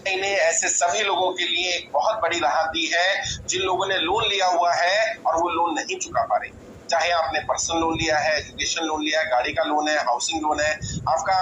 ने ऐसे सभी लोगों के लिए एक बहुत बड़ी राहत दी है जिन लोगों ने लोन लिया हुआ है और वो लोन नहीं चुका पा रहे। चाहे आपने पर्सनल लोन लिया है, एजुकेशन लोन लिया है, गाड़ी का लोन है, हाउसिंग लोन है, आपका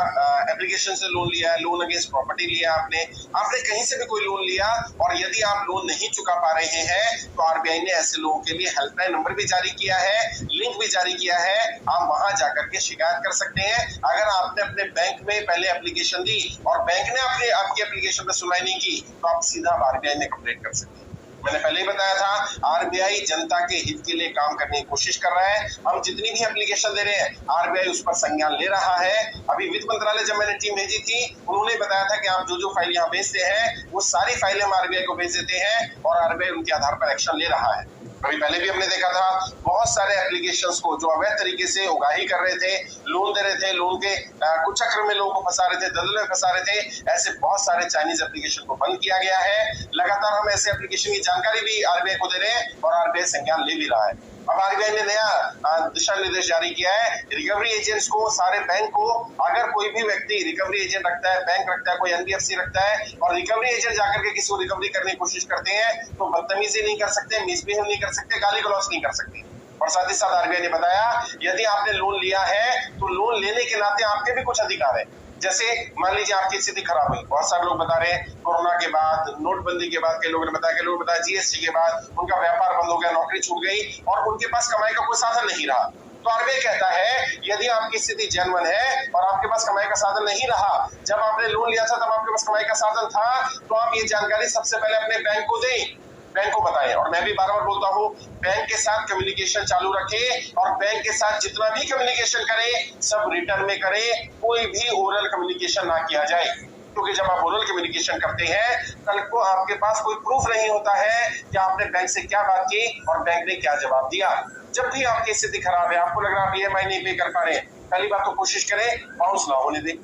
एप्लीकेशन से लोन लिया है, लोन अगेंस्ट प्रॉपर्टी लिया आपने आपने कहीं से भी कोई लोन लिया और यदि आप लोन नहीं चुका पा रहे हैं तो आरबीआई ने ऐसे लोगों के लिए हेल्पलाइन नंबर भी जारी किया है, लिंक भी जारी किया है। आप वहां जाकर के शिकायत कर सकते हैं। अगर आपने अपने बैंक में पहले एप्लीकेशन दी और बैंक ने आपकी एप्लीकेशन पर सुनवाई नहीं की तो आप सीधा आरबीआई में कंप्लेंट कर सकते हैं। मैंने पहले ही बताया था आरबीआई जनता के हित के लिए काम करने की कोशिश कर रहा है। हम जितनी भी एप्लीकेशन दे रहे हैं आरबीआई उस पर संज्ञान ले रहा है। अभी वित्त मंत्रालय जब मैंने टीम भेजी थी उन्होंने बताया था कि आप जो जो फाइल यहाँ भेजते हैं वो सारी फाइलें हम आरबीआई को भेज देते हैं और आरबीआई उनके आधार पर एक्शन ले रहा है। अभी पहले भी हमने देखा था बहुत सारे एप्लीकेशंस को जो अवैध तरीके से उगाही कर रहे थे, लोन दे रहे थे, लोन के कुछ चक्र में लोगों को फंसा रहे थे, दलदल में फंसा रहे थे। ऐसे बहुत सारे चाइनीज एप्लीकेशन को बंद किया गया है। लगातार हम ऐसे एप्लीकेशन की जानकारी भी आरबीआई को दे रहे हैं और आरबीआई संज्ञान ले भी रहा है। अब आरबीआई ने नया दिशा निर्देश जारी किया है रिकवरी एजेंट्स को, सारे बैंक को, अगर कोई भी व्यक्ति रिकवरी एजेंट रखता है, बैंक रखता है, कोई एनबीएफसी रखता है और रिकवरी एजेंट जाकर के किसी को रिकवरी करने की कोशिश करते हैं तो बदतमीजी नहीं कर सकते, मिसबिहेव नहीं कर सकते, गाली गलौज नहीं कर सकते। और साथ ही साथ आरबीआई ने बताया यदि आपने लोन लिया है तो लोन लेने के नाते आपके भी कुछ अधिकार है। जैसे मान लीजिए आपकी स्थिति खराब हुई, बहुत सारे लोग बता रहे हैं कोरोना के बाद, नोटबंदी के बाद, कई लोगों ने बताया, कई लोगों ने बताया जीएसटी के बाद उनका व्यापार बंद हो गया, नौकरी छूट गई और उनके पास कमाई का कोई साधन नहीं रहा। तो आरबीआई कहता है यदि आपकी स्थिति जेन्युइन है और आपके पास कमाई का साधन नहीं रहा, जब आपने लोन लिया था तब आपके पास कमाई का साधन था, तो आप ये जानकारी सबसे पहले अपने बैंक को दें, बैंक को बताएं। और मैं भी बार बार बोलता हूँ बैंक के साथ कम्युनिकेशन चालू रखें और बैंक के साथ जितना भी कम्युनिकेशन करें सब रिटर्न में करें, कोई भी ओरल कम्युनिकेशन ना किया जाए। क्योंकि जब आप ओरल कम्युनिकेशन करते हैं कल को आपके पास कोई प्रूफ नहीं होता है कि आपने बैंक से क्या बात की और बैंक ने क्या जवाब दिया। जब भी आपकी स्थिति खराब है, आपको लग रहा है आप ईएमआई नहीं पे कर पा रहे, पहली बात तो कोशिश करें बाउंस ना होने दें।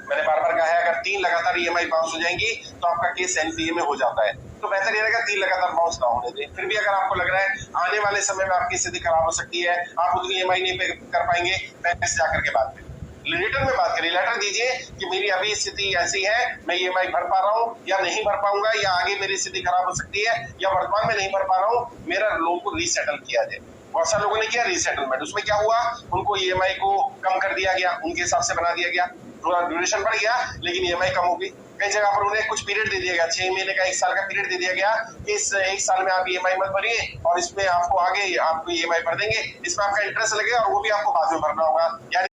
मैंने बार बार कहा है अगर 3 लगातार ईएमआई बाउंस हो जाएंगी तो आपका केस एनपीए में हो जाता है, तो बेहतर ये रहेगा 3 लगातार बाउंस ना होने दें। फिर भी अगर आपको लग रहा है आने वाले समय में आपकी स्थिति खराब हो सकती है, आप उतनी ईएमआई नहीं पे कर पाएंगे, बैंक से जाकर के बात करें, रिटर्न में बात करिए, लेटर दीजिए कि मेरी अभी स्थिति ऐसी है, मैं ईएमआई भर पा रहा हूँ या नहीं भर पाऊंगा, या आगे मेरी स्थिति खराब हो सकती है या वर्तमान में नहीं भर पा रहा हूँ, मेरा लोन को रीसेटल किया जाए। बहुत सारे लोगों ने किया रीसेटलमेंट, उसमें क्या हुआ, उनको ईएमआई को कम कर दिया गया, उनके हिसाब से बना दिया गया, थोड़ा ड्यूरेशन बढ़ गया लेकिन ईएमआई कम हो गई। कई जगह पर उन्हें कुछ पीरियड दे दिया गया, 6 महीने का, 1 साल का पीरियड दे दिया गया कि इस 1 साल में आप ईएमआई मत भरिए और इसमें आपको आगे आपको ईएमआई भर देंगे, इसमें आपका इंटरेस्ट लगेगा और वो भी आपको बाद में भरना होगा। यानी